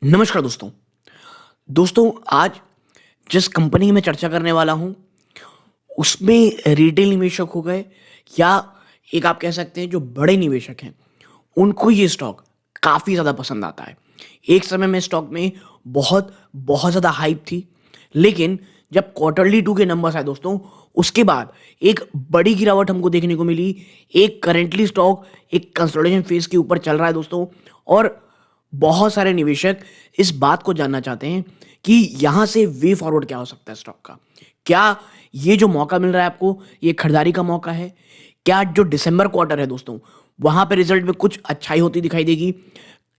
नमस्कार दोस्तों। आज जिस कंपनी की मैं चर्चा करने वाला हूँ, उसमें रिटेल निवेशक हो गए या एक आप कह सकते हैं जो बड़े निवेशक हैं, उनको ये स्टॉक काफ़ी ज़्यादा पसंद आता है। एक समय में स्टॉक में बहुत ज़्यादा हाइप थी, लेकिन जब क्वार्टरली 2 के नंबर्स आए दोस्तों, उसके बाद एक बड़ी गिरावट हमको देखने को मिली। एक करंटली स्टॉक एक कंसोलिडेशन फेज़ के ऊपर चल रहा है दोस्तों, और बहुत सारे निवेशक इस बात को जानना चाहते हैं कि यहाँ से वे फॉरवर्ड क्या हो सकता है स्टॉक का? क्या ये जो मौका मिल रहा है आपको, ये खरीदारी का मौका है? क्या जो दिसंबर क्वार्टर है दोस्तों, वहाँ पे रिजल्ट में कुछ अच्छाई होती दिखाई देगी?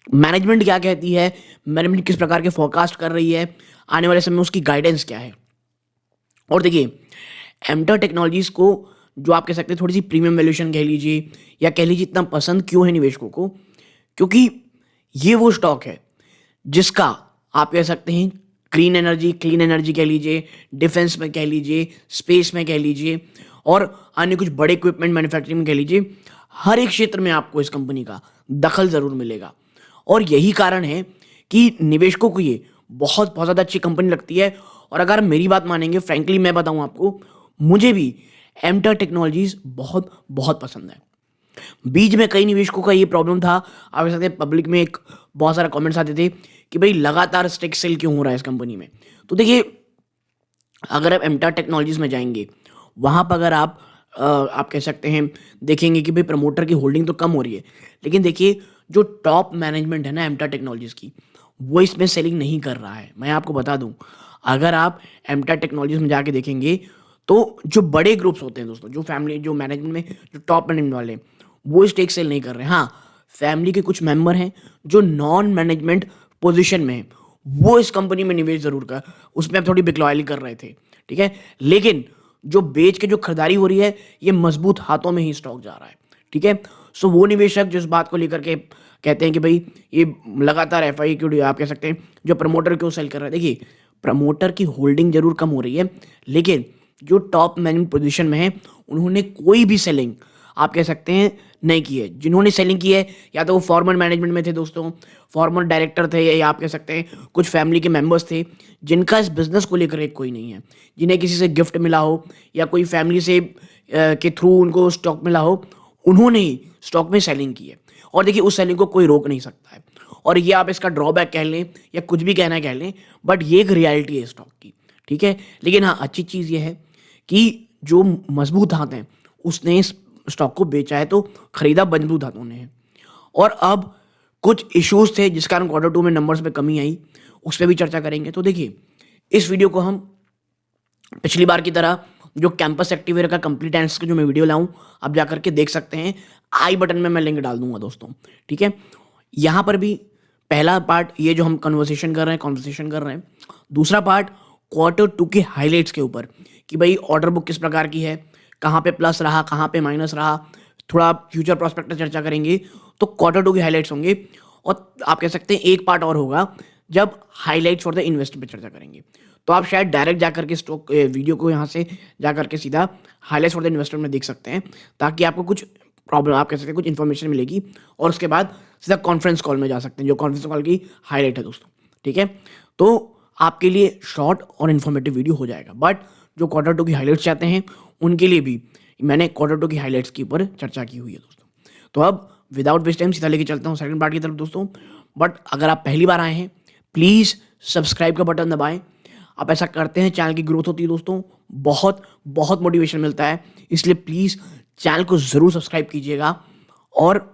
मैनेजमेंट क्या कहती है? मैनेजमेंट किस प्रकार के फोरकास्ट कर रही है? आने वाले समय में उसकी गाइडेंस क्या है? और देखिए, एमटर टेक्नोलॉजीज़ को जो आप कह सकते हैं थोड़ी-सी प्रीमियम वैल्यूएशन कह लीजिए या कह लीजिए इतना पसंद क्यों है निवेशकों को? क्योंकि ये वो स्टॉक है जिसका आप कह सकते हैं क्लीन एनर्जी कह लीजिए, डिफेंस में कह लीजिए, स्पेस में कह लीजिए और अन्य कुछ बड़े इक्विपमेंट मैन्युफैक्चरिंग में कह लीजिए, हर एक क्षेत्र में आपको इस कंपनी का दखल ज़रूर मिलेगा। और यही कारण है कि निवेशकों को ये बहुत ज़्यादा अच्छी कंपनी लगती है। और अगर मेरी बात मानेंगे, फ्रैंकली मैं बताऊँ आपको, मुझे भी एमटर टेक्नोलॉजीज़ बहुत पसंद है। बीच में कई निवेशकों का ये प्रॉब्लम था, आप कह सकते हैं पब्लिक में एक बहुत सारे कमेंट्स आते थे कि भाई लगातार स्टेक सेल क्यों हो रहा है इस कंपनी में। तो देखिए, अगर आप एमटा टेक्नोलॉजीज में जाएंगे, वहाँ पर अगर आप कह सकते हैं देखेंगे कि भाई प्रमोटर की होल्डिंग तो कम हो रही है, लेकिन देखिए जो टॉप मैनेजमेंट है ना एमटा टेक्नोलॉजीज की, वो इसमें सेलिंग नहीं कर रहा है। मैं आपको बता दूं, अगर आप एमटा टेक्नोलॉजीज में जाके देखेंगे तो जो बड़े ग्रुप्स होते हैं दोस्तों, जो फैमिली जो मैनेजमेंट में जो टॉप मैनेजमेंट वाले हैं, वो स्टेक सेल नहीं कर रहे हैं। हाँ, फैमिली के कुछ मेंबर हैं जो नॉन मैनेजमेंट पोजीशन में हैं, वो इस कंपनी में निवेश ज़रूर कर उसमें अब थोड़ी बिकलॉयली कर रहे थे, ठीक है? लेकिन जो बेच के जो खरीदारी हो रही है, ये मजबूत हाथों में ही स्टॉक जा रहा है, ठीक है? सो वो निवेशक जिस बात को लेकर के कहते हैं कि भाई ये लगातार एफआई क्यों, आप कह सकते हैं जो प्रमोटर क्यों सेल कर रहा है, देखिए प्रमोटर की होल्डिंग जरूर कम हो रही है, लेकिन जो टॉप मैनेजमेंट पोजीशन में है, उन्होंने कोई भी सेलिंग आप कह सकते हैं नहीं की है। जिन्होंने सेलिंग की है, या तो वो फॉर्मर मैनेजमेंट में थे दोस्तों, फॉर्मर डायरेक्टर थे, या आप कह सकते हैं कुछ फैमिली के मेंबर्स थे, जिनका इस बिज़नेस को लेकर एक कोई नहीं है। जिन्हें किसी से गिफ्ट मिला हो या कोई फैमिली से के थ्रू उनको स्टॉक मिला हो, उन्होंने ही स्टॉक में सेलिंग की है। और देखिए, उस सेलिंग को कोई रोक नहीं सकता है। और ये आप इसका ड्रॉबैक कह लें या कुछ भी कहना कह लें, बट ये एक रियलिटी है स्टॉक की, ठीक है? लेकिन हाँ, अच्छी चीज़ ये है कि जो मजबूत हाथ हैं, उसने इस स्टॉक को बेचा है, तो खरीदा मजबूत हाथों ने है। और अब कुछ इश्यूज थे जिस कारण क्वार्टर 2 में नंबर्स में कमी आई, उस पर भी चर्चा करेंगे। तो देखिए, इस वीडियो को हम पिछली बार की तरह जो कैंपस एक्टिवेयर का कंप्लीट एनालिसिस का जो मैं वीडियो लाऊं, आप जाकर के देख सकते हैं। आई बटन में मैं लिंक डाल दूंगा दोस्तों, ठीक है? यहाँ पर भी पहला पार्ट ये जो हम कन्वर्सेशन कर रहे हैं। दूसरा पार्ट क्वार्टर 2 के हाईलाइट्स के ऊपर कि भाई ऑर्डर बुक किस प्रकार की है, कहाँ पे प्लस रहा, कहाँ पे माइनस रहा, थोड़ा फ्यूचर प्रोस्पेक्ट चर्चा करेंगे। तो क्वार्टर 2 के हाईलाइट्स होंगे, और आप कह सकते हैं एक पार्ट और होगा जब हाईलाइट्स फॉर द इन्वेस्टर पे चर्चा करेंगे। तो आप शायद डायरेक्ट जाकर के स्टॉक वीडियो को यहाँ से जाकर के सीधा हाईलाइट्स फॉर द इन्वेस्टर में देख सकते हैं, ताकि आपको कुछ प्रॉब्लम आप कह सकते हैं कुछ इन्फॉर्मेशन मिलेगी, और उसके बाद सीधा कॉन्फ्रेंस कॉल में जा सकते हैं, जो कॉन्फ्रेंस कॉल की हाईलाइट है दोस्तों, ठीक है? तो आपके लिए शॉर्ट और इन्फॉर्मेटिव वीडियो हो जाएगा। बट जो क्वार्टर 2 की हाईलाइट्स चाहते हैं, उनके लिए भी मैंने क्वार्टर 2 की हाईलाइट्स के ऊपर चर्चा की हुई है दोस्तों। तो अब विदाउट वेस्ट टाइम सीधा लेके चलता हूँ सेकंड पार्ट की तरफ दोस्तों। बट अगर आप पहली बार आए हैं, प्लीज़ सब्सक्राइब का बटन दबाएं। आप ऐसा करते हैं, चैनल की ग्रोथ होती है दोस्तों, बहुत मोटिवेशन मिलता है। इसलिए प्लीज़ चैनल को ज़रूर सब्सक्राइब कीजिएगा। और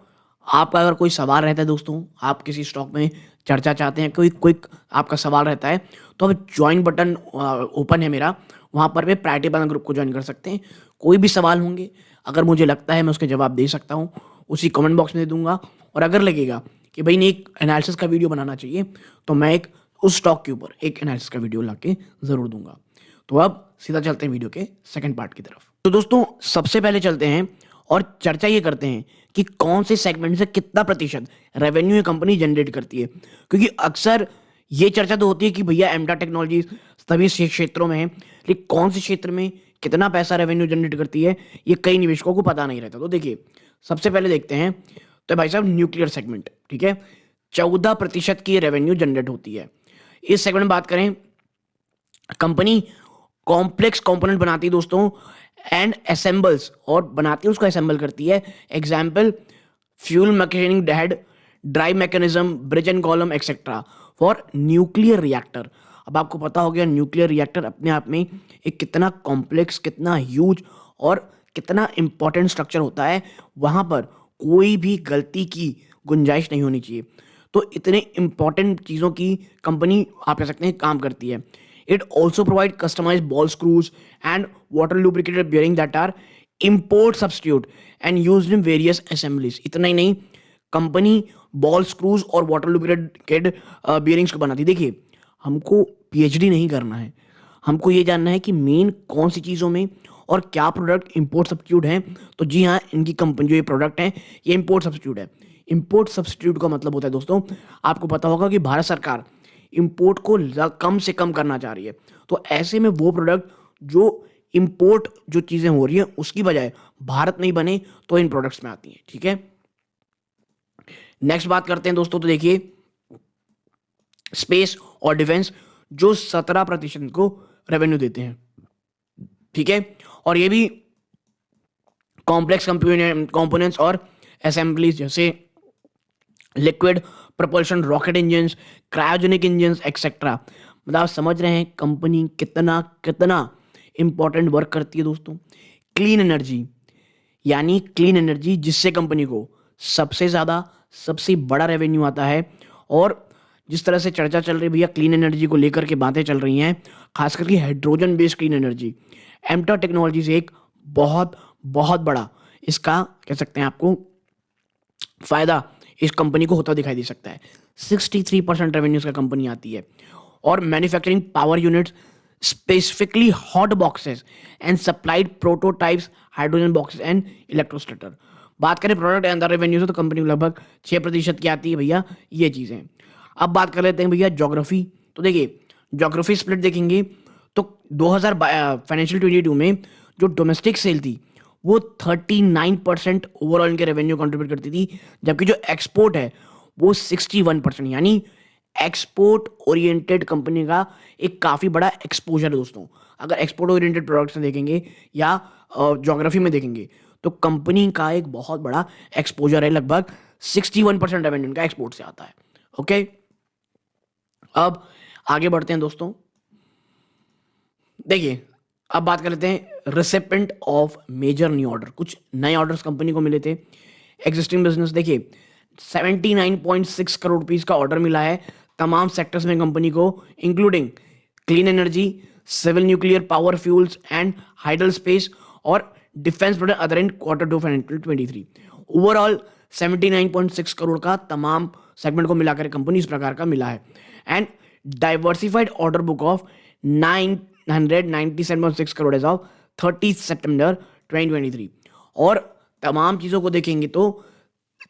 आपका अगर कोई सवाल रहता है दोस्तों, आप किसी स्टॉक में चर्चा चाहते हैं, कोई क्विक आपका सवाल रहता है, तो अब ज्वाइन बटन ओपन है मेरा, वहाँ पर वे प्रायोरिटी वाला ग्रुप को ज्वाइन कर सकते हैं। कोई भी सवाल होंगे, अगर मुझे लगता है मैं उसके जवाब दे सकता हूँ, उसी कमेंट बॉक्स में दे दूंगा। और अगर लगेगा कि भाई ने एक एनालिसिस का वीडियो बनाना चाहिए, तो मैं एक उस स्टॉक के ऊपर एक एनालिसिस का वीडियो ला के ज़रूर दूंगा। तो अब सीधा चलते हैं वीडियो के सेकंड पार्ट की तरफ। तो दोस्तों, सबसे पहले चलते हैं और चर्चा ये करते हैं कि कौन से सेगमेंट से कितना प्रतिशत रेवेन्यू ये कंपनी जनरेट करती है। क्योंकि अक्सर ये चर्चा तो होती है कि भैया एमटा टेक्नोलॉजी सभी क्षेत्रों में है, लेकिन कौन से क्षेत्र में कितना पैसा रेवेन्यू जनरेट करती है, ये कई निवेशकों को पता नहीं रहता। तो देखिए, सबसे पहले देखते हैं, तो भाई साहब न्यूक्लियर सेगमेंट, ठीक है? 14% की रेवेन्यू जनरेट होती है। इस सेगमेंट में बात करें, कंपनी कॉम्प्लेक्स कंपोनेंट बनाती है दोस्तों एंड असेंबल्स, और बनाती है उसको असेंबल करती है। Example, fuel mechanic head, drive mechanism, bridge and column etcetera for nuclear reactor. अब आपको पता हो गया न्यूक्लियर रिएक्टर अपने आप में एक कितना कॉम्प्लेक्स, कितना ह्यूज और कितना इंपॉर्टेंट स्ट्रक्चर होता है। वहां पर कोई भी गलती की गुंजाइश नहीं होनी चाहिए। तो इतने इंपॉर्टेंट चीज़ों की कंपनी आप कह सकते हैं काम करती है। It also provide customize ball screws and water lubricated bearing that are import substitute and used in various assemblies. इतना ही नहीं, कंपनी बॉल स्क्रूज और वाटर लुब्रिकेटेड बियरिंग्स को बनाती है। देखिए, हमको पीएचडी नहीं करना है, हमको ये जानना है कि मेन कौन सी चीज़ों में और क्या प्रोडक्ट इंपोर्ट सब्स्टिट्यूट हैं। तो जी हाँ, इनकी कंपनी जो ये प्रोडक्ट है ये इंपोर्ट सब्स्टिट्यूट है। इंपोर्ट सब्स्टिट्यूट का मतलब होता है दोस्तों, आपको पता होगा कि भारत सरकार इंपोर्ट को कम से कम करना चाह रही है। तो ऐसे में वो प्रोडक्ट जो इंपोर्ट जो चीज़ें हो रही हैं उसकी बजाय भारत में ही बने तो इन प्रोडक्ट्स में आती हैं। ठीक है, नेक्स्ट बात करते हैं दोस्तों। तो देखिए, स्पेस और डिफेंस जो 17% को रेवेन्यू देते हैं। ठीक है, और ये भी कॉम्प्लेक्स कंपोनेंट्स और असेंबलीज जैसे liquid propulsion rocket engine, cryogenic engine etcetera. मतलब आप समझ रहे हैं कंपनी कितना कितना इंपॉर्टेंट वर्क करती है दोस्तों। क्लीन एनर्जी, यानी क्लीन एनर्जी जिससे कंपनी को सबसे ज़्यादा सबसे बड़ा रेवेन्यू आता है। और जिस तरह से चर्चा चल रही है भैया क्लीन एनर्जी को लेकर के बातें चल रही हैं, खास करके hydrogen based clean energy, MTAR technology से एक बहुत बहुत बड़ा इसका कह सकते हैं आपको फायदा इस कंपनी को होता दिखाई दे सकता है। 63% रेवेन्यूज का कंपनी आती है। और manufacturing power units, specifically hot boxes and supplied prototypes, hydrogen boxes and electrostator. बात करें प्रोडक्ट एंड रेवेन्यू से तो कंपनी लगभग 6% की आती है भैया ये चीज़ें। अब बात कर लेते हैं भैया ज्योग्राफी। तो देखिए, ज्योग्राफी स्प्लिट देखेंगे तो 2000 फाइनेंशियल 22 में जो डोमेस्टिक सेल थी वो 39% ओवरऑल इनके रेवेन्यू कंट्रीब्यूट करती थी, जबकि जो एक्सपोर्ट है वो 61%, यानी एक्सपोर्ट ओरिएंटेड कंपनी का एक काफ़ी बड़ा एक्सपोजर है दोस्तों। अगर एक्सपोर्ट ओरिएंटेड प्रोडक्ट्स में देखेंगे या ज्योग्राफी में देखेंगे तो कंपनी का एक बहुत बड़ा एक्सपोजर है, लगभग 61% रेवेन्यू इनका एक्सपोर्ट से आता है। ओके, अब आगे बढ़ते हैं दोस्तों। देखिए, अब बात कर लेते हैं recipient of major new order. कुछ नए ऑर्डर्स कंपनी को मिले थे। एग्जिस्टिंग बिजनेस, देखिए 79.6 करोड़ रुपीस का ऑर्डर मिला है तमाम सेक्टर्स में कंपनी को, including clean energy, civil nuclear power, fuels and hydel space और defence product other in Q2 financial 23। Overall 79.6 crore का तमाम सेगमेंट को मिलाकर कंपनी इस प्रकार का मिला है। And diversified order book of 997.6 crore as of 30 September 2023। और तमाम चीज़ों को देखेंगे तो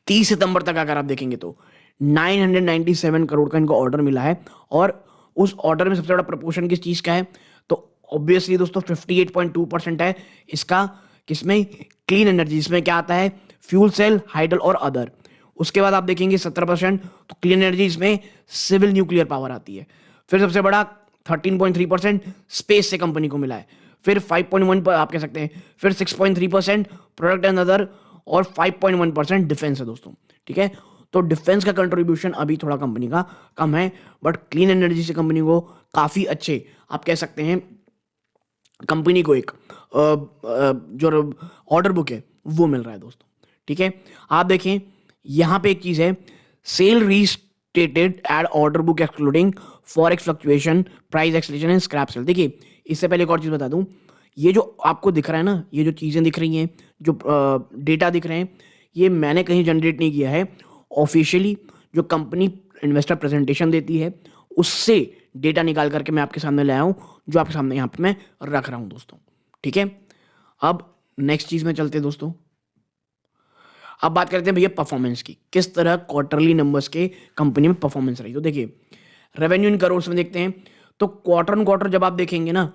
30 सितंबर तक अगर आप देखेंगे तो 997 करोड़ का इनको ऑर्डर मिला है। और उस ऑर्डर में सबसे बड़ा प्रपोर्शन किस चीज़ का है, तो ऑब्वियसली दोस्तों 58.2% है इसका किसमें, क्लीन एनर्जी। इसमें क्या आता है, फ्यूल सेल, हाइडल और अदर। उसके बाद आप देखेंगे 17% तो क्लीन एनर्जी, इसमें सिविल न्यूक्लियर पावर आती है। फिर सबसे बड़ा 13.3% स्पेस से कंपनी को मिला है। फिर 5.1 पर आप कह सकते हैं, फिर 6.3% प्रोडक्ट एंड अदर और 5.1% डिफेंस है दोस्तों। ठीक है, तो डिफेंस का कंट्रीब्यूशन अभी थोड़ा कंपनी का कम है, बट क्लीन एनर्जी से कंपनी को काफ़ी अच्छे आप कह सकते हैं कंपनी को एक जो ऑर्डर बुक है वो मिल रहा है दोस्तों। ठीक है, आप देखें यहाँ पे एक चीज़ है, सेल रीस्टेटेड एड order book excluding forex fluctuation, price escalation and scrap sale. देखिए, इससे पहले एक और चीज़ बता दूं, ये जो आपको दिख रहा है ना, ये जो चीज़ें दिख रही हैं, जो डेटा दिख रहे हैं, ये मैंने कहीं जनरेट नहीं किया है। ऑफिशियली जो कंपनी इन्वेस्टर प्रेजेंटेशन देती है उससे डेटा निकाल करके मैं आपके सामने लाया हूँ, जो आपके सामने यहाँ पे मैं रख रहा हूँ दोस्तों। ठीक है, अब नेक्स्ट चीज़ में चलते हैं दोस्तों। अब बात करते हैं भैया परफॉर्मेंस की, किस तरह क्वार्टरली नंबर्स के कंपनी में परफॉर्मेंस रही। तो देखिए, रेवेन्यू इन करोड़ में देखते हैं तो क्वार्टर ऑन क्वार्टर जब आप देखेंगे ना,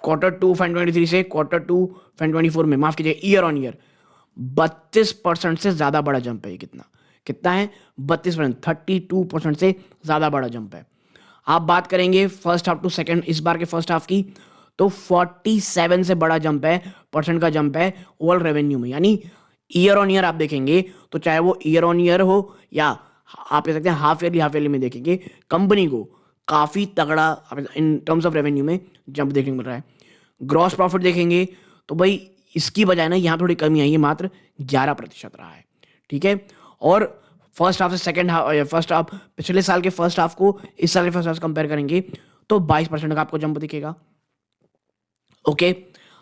Q2 2023 से Q2 2024 में, माफ कीजिए ईयर ऑन ईयर 32% से ज्यादा बड़ा जंप है। ये कितना कितना है 32%, 32% से ज़्यादा बड़ा जंप है। आप बात करेंगे फर्स्ट हाफ टू सेकंड इस बार के फर्स्ट हाफ की, तो 47 से बड़ा जंप है, परसेंट का जंप है ओवरऑल रेवेन्यू में। यानी ईयर ऑन ईयर आप देखेंगे तो चाहे वो ईयर ऑन ईयर हो या आप कह सकते हैं हाफ ईयरली में देखेंगे, कंपनी को काफ़ी तगड़ा इन टर्म्स ऑफ रेवेन्यू में जंप देखने को मिल रहा है। ग्रॉस प्रॉफिट देखेंगे तो भाई इसकी बजाय ना यहाँ थोड़ी कमी आई है, मात्र 11% रहा है। ठीक है, और फर्स्ट हाफ से सेकंड हाफ, फर्स्ट हाफ पिछले साल के फर्स्ट हाफ को इस साल के फर्स्ट हाफ से कंपेयर करेंगे तो 22% का आपको जंप दिखेगा। ओके,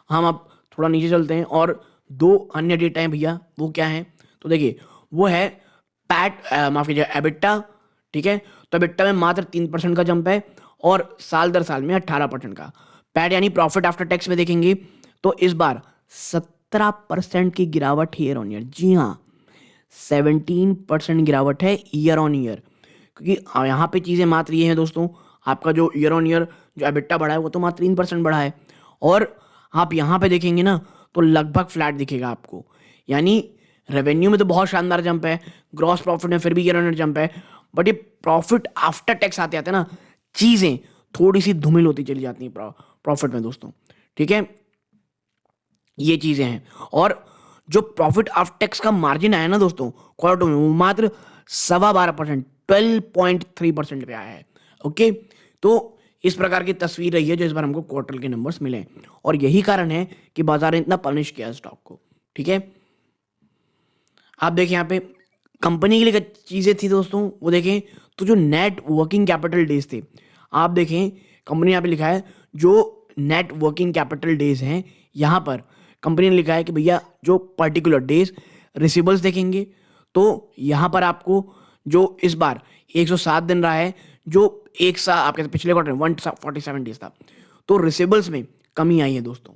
हम अब थोड़ा नीचे चलते हैं और दो अन्य डेटा हैं भैया, वो क्या है तो देखिए वो है पैट, माफ कीजिए एबिटा। ठीक है, तो एबिटा में मात्र 3% का जंप है और साल दर साल में 18% का। पैट यानी प्रॉफिट आफ्टर टैक्स में देखेंगे तो इस बार 17% की गिरावट ईयर ऑन ईयर। जी हाँ, 17% गिरावट है ईयर ऑन ईयर, क्योंकि यहाँ पे चीज़ें मात्र ये हैं दोस्तों, आपका जो ईयर ऑन ईयर जो एबिटा बढ़ा है वो तो मात्र 3% बढ़ा है, और आप यहाँ पे देखेंगे ना तो लगभग फ्लैट दिखेगा आपको। यानी रेवेन्यू में तो बहुत शानदार जंप है, ग्रॉस प्रॉफिट में फिर भी ईयर ऑन ईयर जंप है, बट ये प्रॉफिट आफ्टर टैक्स आते आते ना चीज़ें थोड़ी सी धूमिल होती चली जाती हैं प्रॉफिट में दोस्तों। ठीक है, ये चीज़ें हैं, और जो प्रॉफिट आफ्टर टैक्स का मार्जिन आया ना दोस्तों क्वार्टर टू में, वो मात्र 12.25%, 12.3% पे आया है। ओके, तो इस प्रकार की तस्वीर रही है जो इस बार हमको क्वार्टर के नंबर्स मिले हैं, और यही कारण है कि बाजार ने इतना पनिश किया स्टॉक को। ठीक है, आप देखें यहाँ पे कंपनी के लिए चीज़ें थी दोस्तों, वो देखें तो जो नेट वर्किंग कैपिटल डेज थे, आप देखें कंपनी यहाँ पे लिखा है जो नेट वर्किंग कैपिटल डेज हैं, यहाँ पर कंपनी ने लिखा है कि भैया जो पर्टिकुलर डेज रिसीवेबल्स देखेंगे तो यहाँ पर आपको जो इस बार 107 दिन रहा है, जो एक साल आपके पिछले क्वार्टर में 147 डेज था, तो रिसीवेबल्स में कमी आई है दोस्तों।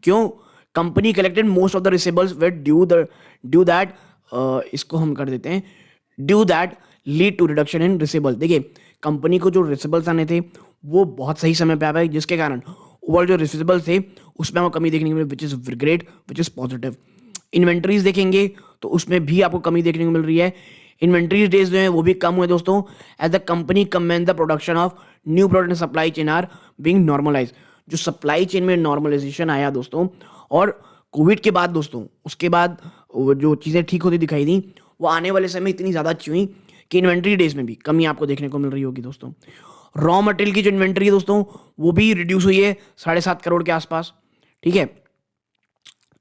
क्यों? Company collected most of the receivables with due that, इसको हम कर देते हैं due that lead to reduction in receivables. देखिए कंपनी को जो रिसीवेबल्स आने थे वो बहुत सही समय पे आ पाए, जिसके कारण ओवरऑल जो रिसीवेबल्स थे उसमें आपको कमी देखने को मिली, which is great, which is positive. Inventories देखेंगे तो उसमें भी आपको कमी देखने को मिल रही है, इन्वेंट्रीज डेज जो है वो भी कम हुए दोस्तों, as the company comment the production of new product supply chain are being normalize. जो सप्लाई चेन में नॉर्मलाइजेशन आया दोस्तों, और कोविड के बाद दोस्तों उसके बाद जो चीज़ें ठीक होती दिखाई दी, वो आने वाले समय इतनी ज़्यादा अच्छी हुई कि इन्वेंट्री डेज में भी कमी आपको देखने को मिल रही होगी दोस्तों। रॉ मटेरियल की जो इन्वेंट्री है दोस्तों वो भी रिड्यूस हुई है 7.5 करोड़ के आसपास। ठीक है,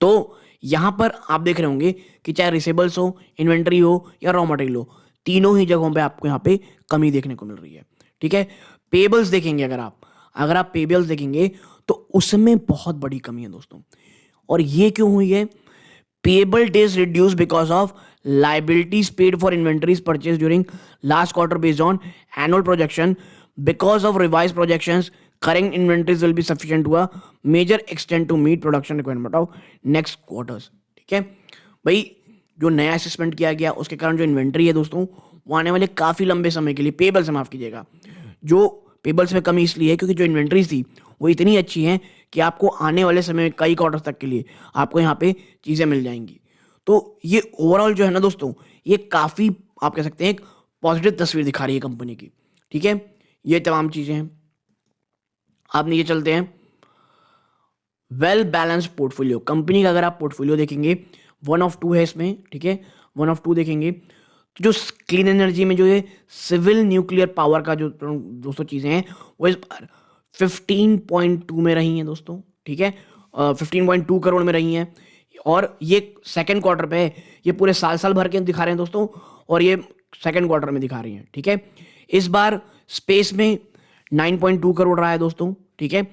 तो यहाँ पर आप देख रहे होंगे कि चाहे रिसेबल्स हो, इन्वेंट्री हो या रॉ मटेरियल हो, तीनों ही जगहों पे आपको यहाँ पे कमी देखने को मिल रही है। ठीक है, पेबल्स देखेंगे अगर आप पेबल्स देखेंगे तो उसमें बहुत बड़ी कमी है दोस्तों, और ये क्यों हुई है? Payable days reduce because of liabilities paid for inventories purchased during last quarter based on annual projection. Because of revised projections, current inventories will be sufficient to a major extent to meet production requirement of next quarters. ठीक है भाई, जो नया assessment किया गया उसके कारण जो इन्वेंट्री है दोस्तों वो आने वाले काफ़ी लंबे समय के लिए, पेबल से माफ़ कीजिएगा, जो पेबल्स में कमी इसलिए है क्योंकि जो इन्वेंट्रीज थी वो इतनी अच्छी हैं कि आपको आने वाले समय में कई क्वार्टर्स तक के लिए आपको यहाँ पे चीज़ें मिल जाएंगी। तो ये ओवरऑल जो है ना दोस्तों, ये काफ़ी आप कह सकते हैं एक पॉजिटिव तस्वीर दिखा रही है कंपनी की। ठीक है, ये तमाम चीज़ें हैं। आप नीचे चलते हैं, वेल बैलेंस पोर्टफोलियो। कंपनी का अगर आप पोर्टफोलियो देखेंगे 1 of 2 है इसमें। ठीक है, 1 of 2 देखेंगे तो जो क्लीन एनर्जी में जो ये सिविल न्यूक्लियर पावर का जो दोस्तों चीज़ें हैं वो इस बार 15.2 में रही हैं दोस्तों। ठीक है, 15.2 करोड़ में रही हैं, और ये सेकंड क्वार्टर पे है, ये पूरे साल भर के दिखा रहे हैं दोस्तों, और ये सेकंड क्वार्टर में दिखा रही हैं। ठीक है, इस बार स्पेस में 9.2 करोड़ रहा है दोस्तों। ठीक है,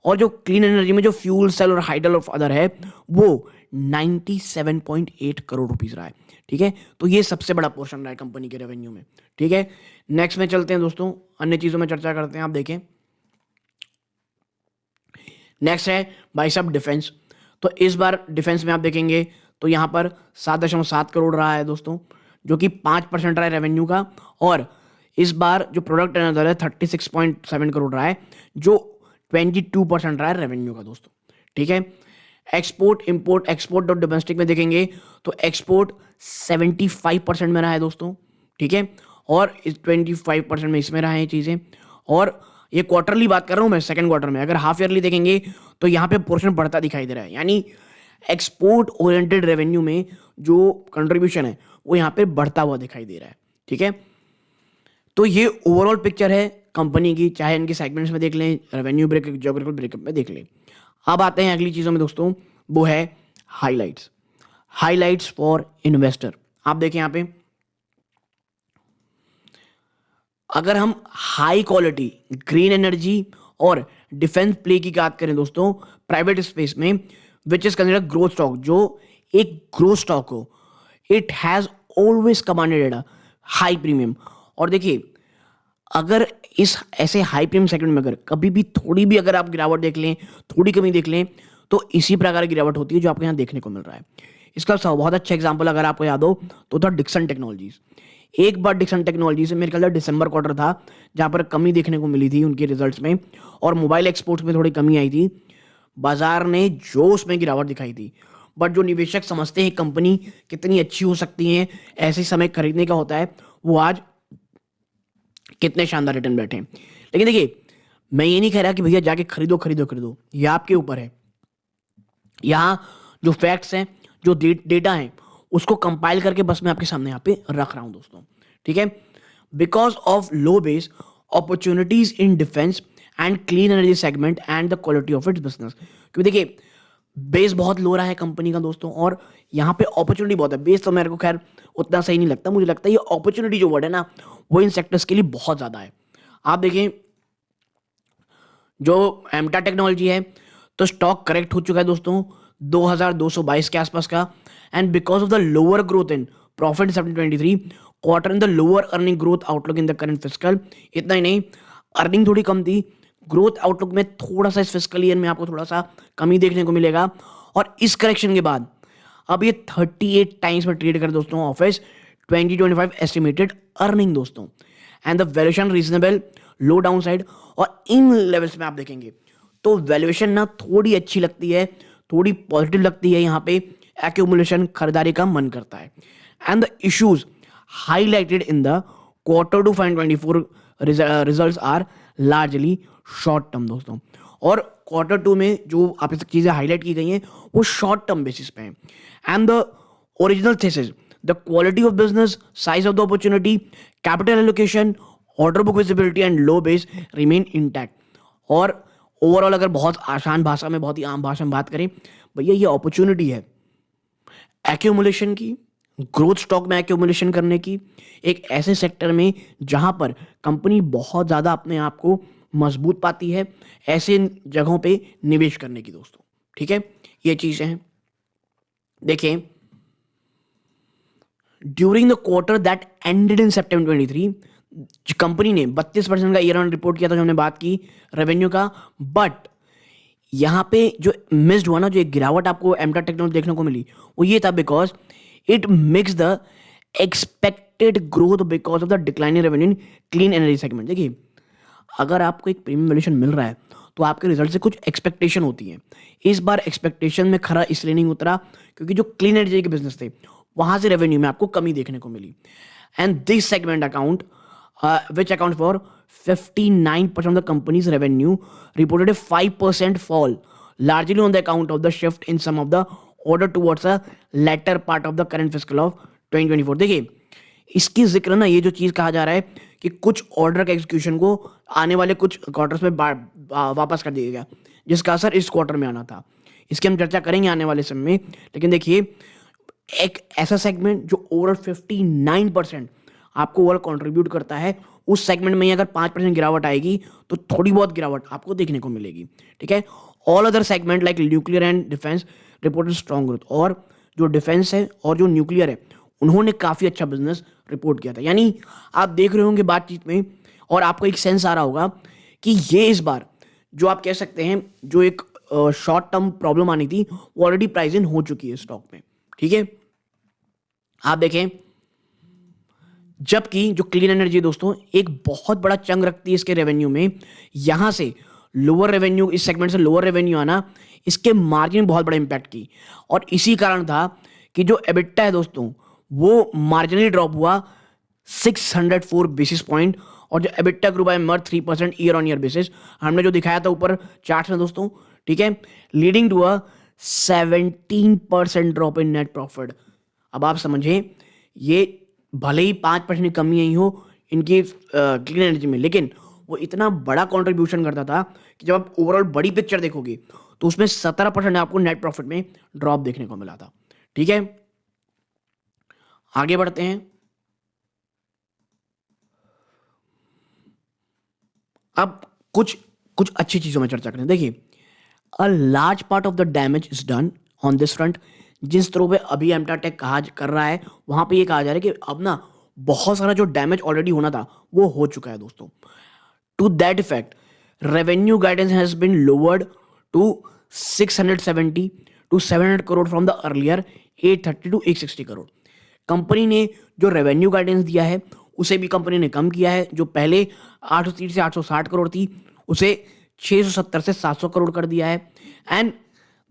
और जो क्लीन एनर्जी में जो फ्यूल सेल और हाइडल ऑफ अदर है वो 97.8 करोड़ रुपीस रहा है। ठीक है, तो ये सबसे बड़ा पोर्शन रहा है कंपनी के रेवेन्यू में। ठीक है, नेक्स्ट में चलते हैं दोस्तों, अन्य चीज़ों में चर्चा करते हैं। आप देखें नेक्स्ट है भाई साहब डिफेंस। तो इस बार डिफेंस में आप देखेंगे तो यहाँ पर 7.7 करोड़ रहा है दोस्तों, जो कि 5% रहा है रेवेन्यू का, और इस बार जो प्रोडक्ट टर्नओवर है 36.7 करोड़ रहा है, जो 22% रहा है रेवेन्यू का दोस्तों। ठीक है, एक्सपोर्ट इंपोर्ट, एक्सपोर्ट और डोमेस्टिक में देखेंगे तो एक्सपोर्ट 75% में रहा है दोस्तों, ठीक है, और इस 25% में इसमें रहा है चीज़ें। और ये क्वार्टरली बात कर रहा हूँ मैं, सेकंड क्वार्टर में। अगर हाफ ईयरली देखेंगे तो यहाँ पे पोर्शन बढ़ता दिखाई दे रहा है, यानी एक्सपोर्ट ओरिएंटेड रेवेन्यू में जो कंट्रीब्यूशन है वो यहाँ पे बढ़ता हुआ दिखाई दे रहा है, ठीक है। तो ये ओवरऑल पिक्चर है कंपनी की, चाहे इनके सेगमेंट्स में देख लें, रेवेन्यू ब्रेकअप, ज्योग्राफिकल ब्रेकअप में देख लें। अब आते हैं अगली चीज़ों में दोस्तों, वो है हाइलाइट्स। Highlights for investor. आप देखें यहाँ पे, अगर हम हाई क्वालिटी ग्रीन एनर्जी और डिफेंस प्ले की बात करें दोस्तों प्राइवेट स्पेस में, which is considered growth stock, जो एक ग्रोथ स्टॉक हो, it has always commanded a high premium. और देखिए, अगर इस ऐसे हाई प्रीमियम सेगमेंट में अगर कभी भी थोड़ी भी अगर आप गिरावट देख लें, थोड़ी कमी देख लें, तो इसी प्रकार की गिरावट होती है जो आपको यहाँ देखने को मिल रहा है। इसका बहुत अच्छा एग्जांपल अगर आपको याद हो तो था डिक्सन टेक्नोलॉजीज। एक बार डिक्सन टेक्नोलॉजी से मेरे ख्याल दिसंबर क्वार्टर था जहां पर कमी देखने को मिली थी उनके रिजल्ट्स में, और मोबाइल एक्सपोर्ट्स में थोड़ी कमी आई थी। बाजार ने जोश में गिरावट दिखाई थी, बट जो निवेशक समझते हैं कंपनी कितनी अच्छी हो सकती है, ऐसे समय खरीदने का होता है, वो आज कितने शानदार रिटर्न बैठे हैं। लेकिन देखिए, मैं ये नहीं कह रहा कि भैया जाके खरीदो खरीदो खरीदो, ये आपके ऊपर है। यहाँ जो फैक्ट्स हैं, जो डेटा है, उसको कंपाइल करके बस मैं आपके सामने यहाँ पे रख रहा हूं दोस्तों, ठीक है। Because of low base, opportunities in defence and clean energy segment and the quality of its business. क्योंकि देखिए, बेस बहुत लो रहा है कंपनी का दोस्तों, और यहाँ पे अपॉर्चुनिटी बहुत है। बेस तो मेरे को खैर उतना सही नहीं लगता, मुझे लगता है ये अपॉर्चुनिटी जो वर्ड है ना, वो इन सेक्टर्स के लिए बहुत ज्यादा है। आप देखें, जो एमटा टेक्नोलॉजी है, तो स्टॉक करेक्ट हो चुका है दोस्तों 2222 के आसपास का, and because of the lower growth in profit 723 quarter in the lower earning growth outlook in the current fiscal. इतना ही नहीं, अर्निंग थोड़ी कम थी, ग्रोथ आउटलुक में थोड़ा सा इस फिस्कल ईयर में आपको थोड़ा सा कमी देखने को मिलेगा। और इस करेक्शन के बाद अब ये 38 टाइम्स में ट्रेड कर दोस्तों ऑफिस 2025 एस्टिमेटेड अर्निंग दोस्तों, and the valuation reasonable, low down side. और इन लेवल्स में आप देखेंगे तो वैल्यूएशन ना थोड़ी अच्छी लगती है, थोड़ी पॉजिटिव लगती है। यहाँ पे एक्यूमुलेशन, खरीदारी का मन करता है। And the issues highlighted in the Q2 2024 results are largely short term दोस्तों। और Q2 में जो आप चीजें हाईलाइट की गई हैं वो शॉर्ट टर्म बेसिस पे हैं। And the original thesis, the quality of business, size of the opportunity, capital allocation, order book visibility and low base remain intact. और ओवरऑल अगर बहुत आसान भाषा में, बहुत ही आम भाषा में बात करें, भैया ये अपॉर्चुनिटी है एक्यूमुलेशन की, ग्रोथ स्टॉक में एक्यूमुलेशन करने की, एक ऐसे सेक्टर में जहां पर कंपनी बहुत ज़्यादा अपने आप को मजबूत पाती है, ऐसे जगहों पे निवेश करने की दोस्तों, ठीक है। ये चीज़ें हैं। देखें, during the quarter that ended in September 23 company ने 32% का ईयर ऑन रिपोर्ट किया था, जो हमने बात की रेवेन्यू का। बट यहां पे जो मिस्ड हुआ ना, जो एक गिरावट आपको एमटा टेक्नोलॉजी देखने को मिली, वो ये था because it mix the expected growth because of the declining revenue in clean energy segment. देखिए, अगर आपको एक प्रीमियम वैल्यूएशन मिल रहा है तो आपके रिजल्ट से कुछ एक्सपेक्टेशन होती है। इस बार एक्सपेक्टेशन में खरा इसलिए नहीं उतरा क्योंकि जो क्लीन एनर्जी के बिजनेस थे वहां से रेवेन्यू में आपको कमी देखने को मिली। And this segment account which accounts for 59% of the company's revenue reported a 5% fall, largely on the account of the shift in some of the order towards a latter part of the current fiscal of 2024। देखिए, इसकी जिक्र ना, ये जो चीज़ कहा जा रहा है कि कुछ ऑर्डर का एग्जीक्यूशन को आने वाले कुछ क्वार्टर्स में वापस कर दिया गया, जिसका असर इस क्वार्टर में आना था। इसकी हम चर्चा करेंगे आने वाले समय में। लेकिन देखिए, एक ऐसा सेगमेंट जो ओवरऑल 59% आपको ओवरऑल कंट्रीब्यूट करता है, उस सेगमेंट में अगर 5% गिरावट आएगी तो थोड़ी बहुत गिरावट आपको देखने को मिलेगी, ठीक है। All other segment like nuclear and defence reported strong growth. और जो डिफेंस है और जो न्यूक्लियर है, उन्होंने काफ़ी अच्छा बिजनेस रिपोर्ट किया था। यानी आप देख रहे होंगे बातचीत में, और आपको एक सेंस आ रहा होगा कि ये इस बार जो आप कह सकते हैं जो एक शॉर्ट टर्म प्रॉब्लम आनी थी, वो ऑलरेडी प्राइस इन हो चुकी है स्टॉक में, ठीक है। आप देखें, जबकि जो क्लीन एनर्जी दोस्तों एक बहुत बड़ा चंग रखती है इसके रेवेन्यू में, यहां से लोअर रेवेन्यू, इस सेगमेंट से लोअर रेवेन्यू आना इसके मार्जिन में बहुत बड़ा इंपैक्ट की। और इसी कारण था कि जो एबिटा है दोस्तों वो मार्जिनली ड्रॉप हुआ 604 बेसिस पॉइंट, और जो एबिटा ग्रो बाय मर 3% ईयर ऑन ईयर बेसिस, हमने जो दिखाया था ऊपर चार्ट में दोस्तों, ठीक है, leading to a 17% drop in net profit. अब आप समझें, ये भले ही 5% की कमी आई हो इनकी क्लीन एनर्जी में, लेकिन वो इतना बड़ा कंट्रीब्यूशन करता था कि जब आप ओवरऑल बड़ी पिक्चर देखोगे तो उसमें 17% आपको नेट प्रॉफिट में ड्रॉप देखने को मिला था। ठीक है, आगे बढ़ते हैं। अब कुछ कुछ अच्छी चीजों में चर्चा करें। देखिए, a large part of the damage is done on this front. जिस तरह पे अभी एम्टाटेक कहा कर रहा है, वहां पे ये कहा जा रहा है कि अब ना बहुत सारा जो डैमेज ऑलरेडी होना था वो हो चुका है दोस्तों। To that effect, revenue guidance has been lowered to 670 to 700 crore from the earlier 830 to 860 crore. Company ने जो रेवेन्यू गाइडेंस दिया है उसे भी कंपनी ने कम किया है। जो पहले 830 से 860 करोड़ थी उसे 670 से 700 करोड़ कर दिया है। And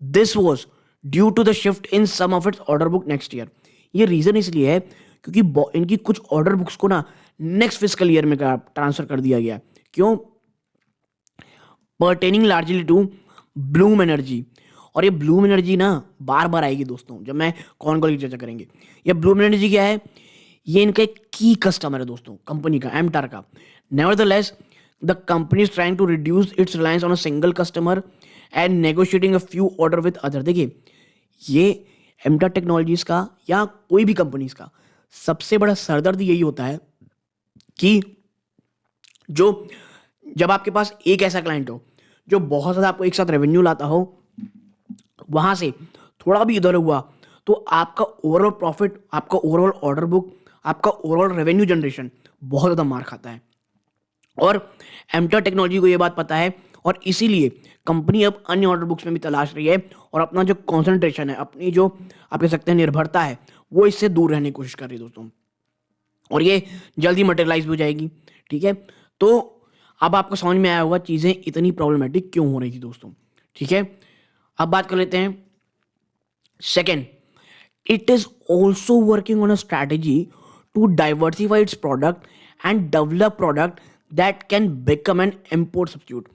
this was due to the shift in some of its order book next year. ये रीजन इसलिए है क्योंकि इनकी कुछ ऑर्डर बुक्स को ना नेक्स्ट फिस्कल ईयर में ट्रांसफर कर दिया गया। क्यों? Pertaining largely to Bloom energy. और ये ब्लूम एनर्जी ना बार बार आएगी दोस्तों जब मैं कौन की चर्चा करेंगे। ये ब्लूम एनर्जी क्या है? ये इनका एक की कस्टमर है दोस्तों, कंपनी का, एमटार का। Nevertheless the company is trying to reduce its reliance on a single customer and negotiating a few order with other. देखिए, ये एमटार टेक्नोलॉजीज का या कोई भी कंपनीज का सबसे बड़ा सरदर्द यही होता है कि जब आपके पास एक ऐसा क्लाइंट हो जो बहुत ज़्यादा आपको एक साथ रेवेन्यू लाता हो, वहां से थोड़ा भी इधर हुआ तो आपका ओवरऑल प्रॉफिट, आपका ओवरऑल ऑर्डर बुक, आपका ओवरऑल रेवेन्यू जनरेशन बहुत ज़्यादा मार खाता है। और एमटार टेक्नोलॉजी को ये बात पता है और इसीलिए कंपनी अब अन्य ऑर्डर बुक्स में भी तलाश रही है और अपना जो कॉन्सेंट्रेशन है, अपनी जो आप कह सकते हैं निर्भरता है, वो इससे दूर रहने की कोशिश कर रही है दोस्तों। और ये जल्दी मटेरियलाइज भी हो जाएगी। ठीक है, तो अब आपको समझ में आया होगा चीज़ें इतनी प्रॉब्लमेटिक क्यों हो रही थी दोस्तों। ठीक है, अब बात कर लेते हैं second, it is also working on a strategy to diversify its product and develop product that can become an import substitute.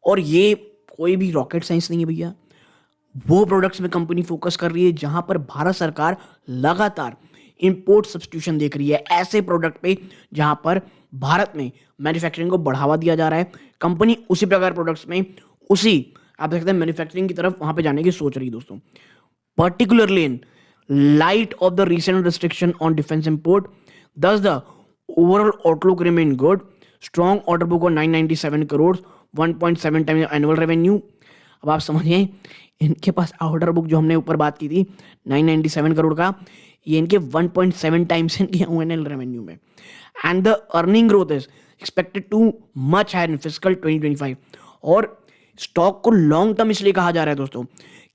और ये कोई भी रॉकेट साइंस नहीं है भैया। वो प्रोडक्ट्स में कंपनी फोकस कर रही है जहां पर भारत सरकार लगातार इंपोर्ट सब्स्टिट्यूशन देख रही है, ऐसे प्रोडक्ट पे जहां पर भारत में मैन्युफैक्चरिंग को बढ़ावा दिया जा रहा है। कंपनी उसी प्रकार प्रोडक्ट्स में उसी आप देख सकते हैं मैन्युफैक्चरिंग की तरफ वहां पे जाने की सोच रही है दोस्तों। Particularly in light of the recent restriction on defence import, thus the overall outlook remain good. Strong order book on 997 crore, 1.7 times annual revenue. अब आप समझिए, इनके पास ऑर्डर बुक जो हमने ऊपर बात की थी 997 करोड़ का, ये इनके 1.7 टाइम्स इनके एनुअल रेवेन्यू में। And the earning growth is expected to much higher in fiscal 2025। और स्टॉक को लॉन्ग टर्म इसलिए कहा जा रहा है दोस्तों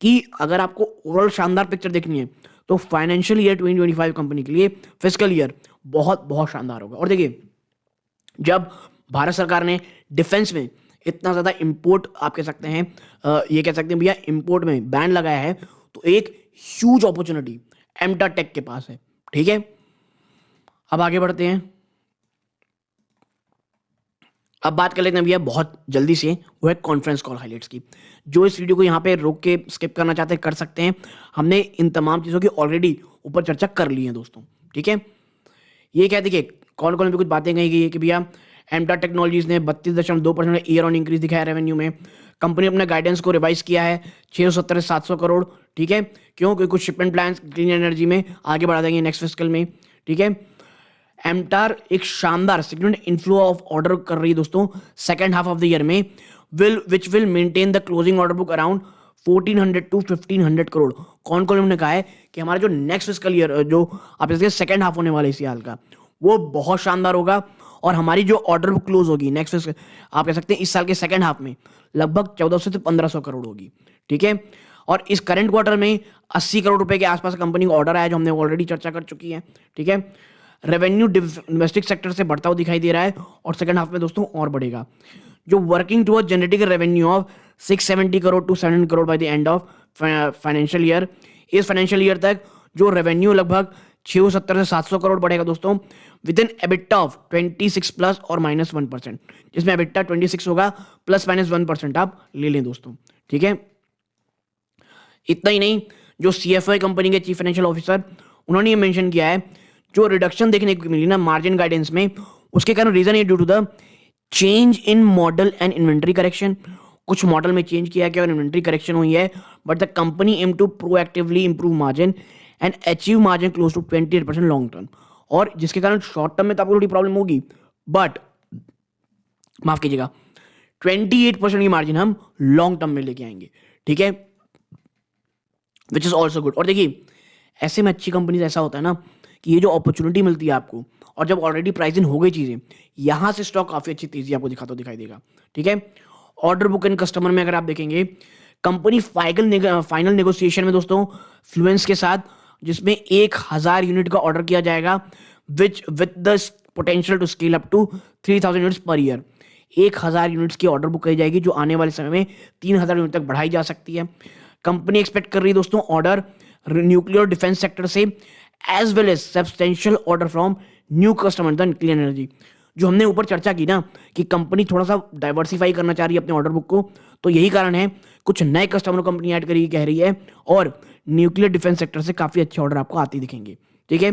कि अगर आपको ओवरऑल शानदार पिक्चर देखनी है तो फाइनेंशियल ईयर 2025 कंपनी के लिए फिस्कल ईयर बहुत बहुत शानदार होगा। और देखिए, जब भारत सरकार ने डिफेंस में इतना ज़्यादा इंपोर्ट आप कह सकते हैं, ये कह सकते हैं भैया इंपोर्ट में बैन लगाया है, तो एक ह्यूज अपॉर्चुनिटी एमटा टेक के पास है। ठीक है, अब आगे बढ़ते हैं। अब बात कर लेते हैं भैया बहुत जल्दी से, वो है कॉन्फ्रेंस कॉल हाइलाइट्स की। जो इस वीडियो को यहाँ पे रोक के स्किप करना चाहते हैं कर सकते हैं, हमने इन तमाम चीज़ों की ऑलरेडी ऊपर चर्चा कर ली है दोस्तों। ठीक है, ये क्या, देखिए कौन कौन भी कुछ बातें कही गई है कि भैया एमटा टेक्नोलॉजीज ने 32.2% ईयर ऑन इंक्रीज दिखाया रेवेन्यू में। कंपनी अपने गाइडेंस को रिवाइज किया है 670 से 700 करोड़। ठीक है, क्यों? क्योंकि कुछ शिपमेंट प्लान क्लीन एनर्जी में आगे बढ़ा देंगे नेक्स्ट फिस्कल में। ठीक है, एमटार एक शानदार सिग्निफिकेंट इनफ्लो ऑफ ऑर्डर कर रही है दोस्तों second half of the year में, which will maintain the closing order book around 1400 to 1500 crore. कौन कौन ने कहा है कि हमारा जो नेक्स्ट फिस्कल ईयर जो आप इसके सेकंड हाफ होने वाले इस साल का, वो बहुत शानदार होगा। और हमारी जो ऑर्डर बुक क्लोज होगी नेक्स्ट फिस्कल, आप कह सकते हैं इस साल के सेकंड हाफ में, लगभग 1400 से 1500 करोड़ होगी। ठीक है, और इस करंट क्वार्टर में 80 करोड़ रुपए के आसपास कंपनी को ऑर्डर आया जो हमने ऑलरेडी चर्चा कर चुकी है। ठीक है, रेवेन्यू डोमेस्टिक सेक्टर से बढ़ता हुआ दिखाई दे रहा है और सेकंड हाफ में दोस्तों और बढ़ेगा। जो working towards generating revenue of 670 crore to 700 crore by the end of financial year. इस फाइनेंशियल ईयर तक जो रेवेन्यू लगभग 670 से 700 करोड़ बढ़ेगा दोस्तों, with in EBITDA of 26 plus और -1%, जिसमें एबिटा 26 होगा प्लस -1% आप ले लें दोस्तों, ठीक है। इतना ही नहीं, जो CFO कंपनी के चीफ फाइनेंशियल ऑफिसर, उन्होंने ये मेंशन किया है, जो रिडक्शन देखने को मिली ना मार्जिन गाइडेंस में, उसके कारण रीजन ये due to the change in model and inventory correction. कुछ मॉडल में चेंज किया गया और इन्वेंट्री करेक्शन हुई है, but the company aim to proactively improve margin and achieve margin close to 28% long term. और जिसके कारण शॉर्ट टर्म में तो आपको थोड़ी प्रॉब्लम होगी, बट माफ कीजिएगा 28% की मार्जिन हम लॉन्ग टर्म में लेके आएंगे, ठीक है, विच इज ऑल्सो गुड। और देखिए ऐसे में अच्छी कंपनी ऐसा होता है ना कि ये जो अपॉर्चुनिटी मिलती है आपको, और जब ऑलरेडी प्राइस इन हो गई चीजें, यहां से स्टॉक काफी अच्छी तेजी आपको दिखाई देगा, ठीक है। ऑर्डर बुक एंड कस्टमर में अगर आप देखेंगे, कंपनी फाइनल नेगोशिएशन में दोस्तों फ्लुएंस के साथ, जिसमें 1000 यूनिट का ऑर्डर किया जाएगा, which with the potential to scale up to 3000 units per year. 1000 units की ऑर्डर बुक करी जाएगी, जो आने वाले समय में 3000 यूनिट तक बढ़ाई जा सकती है। कंपनी एक्सपेक्ट कर रही है दोस्तों ऑर्डर न्यूक्लियर डिफेंस सेक्टर से, as well as substantial order from new customer the clean energy. जो हमने ऊपर चर्चा की ना कि कंपनी थोड़ा सा डाइवर्सिफाई करना चाह रही है अपने ऑर्डर बुक को, तो यही कारण है कुछ नए कस्टमर कंपनी ऐड करेगी कह रही है, और न्यूक्लियर डिफेंस सेक्टर से काफी अच्छे ऑर्डर आपको आते दिखेंगे, ठीक है।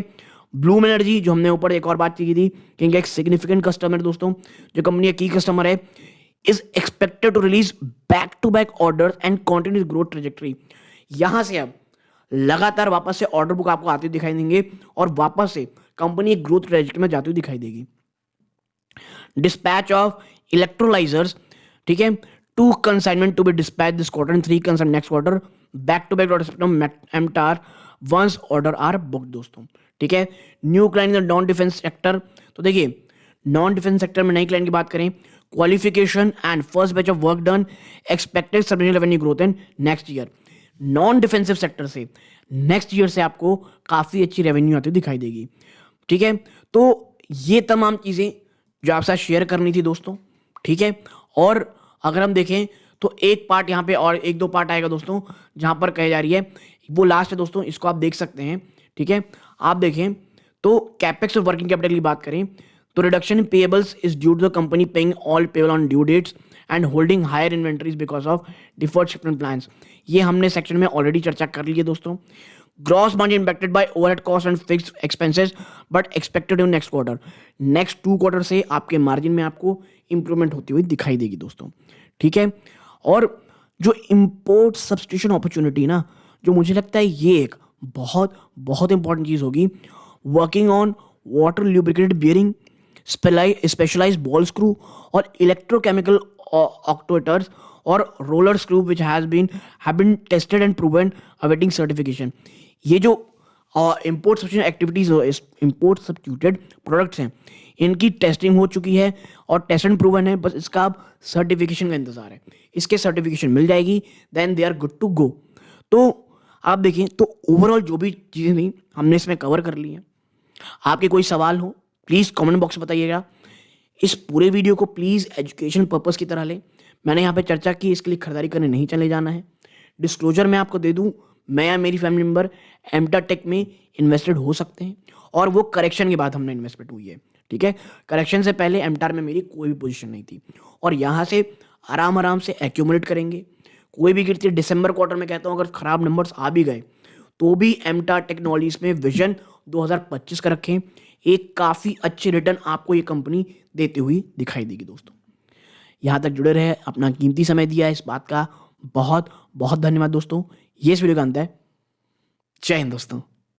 ब्लूम एनर्जी, जो हमने ऊपर एक और बात की थी कि इनका एक सिग्निफिकेंट कस्टमर दोस्तों, जो कंपनी का की कस्टमर है, is expected to release back to back order and continuous growth trajectory. यहां से अब लगातार वापस से ऑर्डर बुक आपको आते दिखाई देंगे और वापस से कंपनी एक ग्रोथ ट्रेजेक्टरी में जाती हुई दिखाई देगी। डिस्पैच ऑफ इलेक्ट्रोलाइजर्स, ठीक है, 2 consignment to be dispatch this quarter and 3 consign next quarter, back to back MTAR once order are book दोस्तों, ठीक है। New client in the non defence sector, तो देखिए नॉन डिफेंस सेक्टर में नई क्लाइंट की बात करें, qualification and first batch of work done, expected substantial revenue growth in next year. Non defensive sector से नेक्स्ट ईयर से आपको काफी अच्छी रेवेन्यू आती दिखाई देगी, ठीक है। तो ये तमाम चीजें जो आपके साथ शेयर करनी थी दोस्तों, ठीक है। और अगर हम देखें तो एक पार्ट यहाँ पे और 1-2 पार्ट आएगा दोस्तों, जहां पर कही जा रही है, वो लास्ट है दोस्तों, इसको आप देख सकते हैं, ठीक है। आप देखें तो कैपेक्स और वर्किंग कैपिटल की बात करें तो reduction in payables is due to the company paying all payable on due dates and holding higher inventories because of deferred shipment plans. ये हमने सेक्शन में ऑलरेडी चर्चा कर ली है दोस्तों। Gross margin impacted by overhead cost and fixed expenses but expected in next quarter. Next 2 quarter से आपके margin में आपको इंप्रूवमेंट होती हुई दिखाई देगी दोस्तों, ठीक है। और जो इंपोर्ट सब्स्टिट्यूशन अपॉर्चुनिटी ना, जो मुझे लगता है ये एक बहुत बहुत इंपॉर्टेंट चीज होगी। Working on water lubricated bearing, specialised ball screw और इलेक्ट्रोकेमिकल ऑक्टोएटर्स और roller screw which have been tested and proven awaiting certification. ये जो import substitution activities, import substituted products हैं, इनकी टेस्टिंग हो चुकी है और टेस्ट एंड प्रूवन है, बस इसका अब सर्टिफिकेशन का इंतजार है। इसके सर्टिफिकेशन मिल जाएगी, then they are good to go. तो आप देखें तो ओवरऑल जो भी चीज़ें थी हमने इसमें कवर कर ली हैं। आपके कोई सवाल हो प्लीज़ कमेंट बॉक्स में बताइएगा। इस पूरे वीडियो को प्लीज़ एजुकेशन पर्पस की तरह लें। मैंने यहाँ पे चर्चा की, इसके लिए खरीदारी करने नहीं चले जाना है। डिस्क्लोजर मैं आपको दे दूँ, मैं या मेरी फैमिली मेम्बर एमटा टेक में इन्वेस्टेड हो सकते हैं, और वो करेक्शन के बाद हमने इन्वेस्टमेंट हुई है, ठीक है। करेक्शन से पहले एमटार में मेरी कोई भी पोजीशन नहीं थी, और यहाँ से आराम से एक्यूमुलेट करेंगे। कोई भी गिरती है दिसंबर क्वार्टर में, कहता हूँ अगर खराब नंबर्स आ भी गए तो भी एमटार टेक्नोलॉजीज में विजन 2025 का रखें। एक काफ़ी अच्छे रिटर्न आपको ये कंपनी देती हुई दिखाई देगी दोस्तों। यहाँ तक जुड़े रहे, अपना कीमती समय दिया है, इस बात का बहुत बहुत धन्यवाद दोस्तों। ये इस वीडियो का अंत है। जय हिंद दोस्तों।